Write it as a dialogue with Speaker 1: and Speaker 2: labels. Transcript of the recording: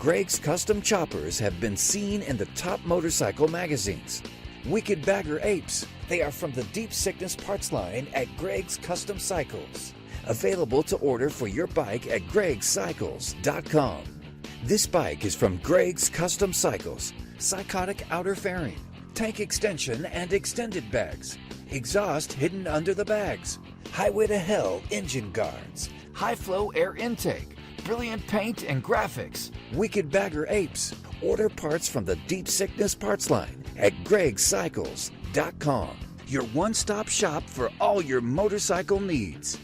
Speaker 1: Greg's custom choppers have been seen in the top motorcycle magazines. Wicked Bagger Apes. They are from the Deepsickness parts line at Greg's Custom Cycles. Available to order for your bike at gregscycles.com. This bike is from Greg's Custom Cycles. Psychotic outer fairing, tank extension and extended bags, exhaust hidden under the bags, highway to hell engine guards, high flow air intake, brilliant paint and graphics. Wicked Bagger Apes. Order parts from the Deepsickness parts line at gregscycles.com. Your one-stop shop for all your motorcycle needs.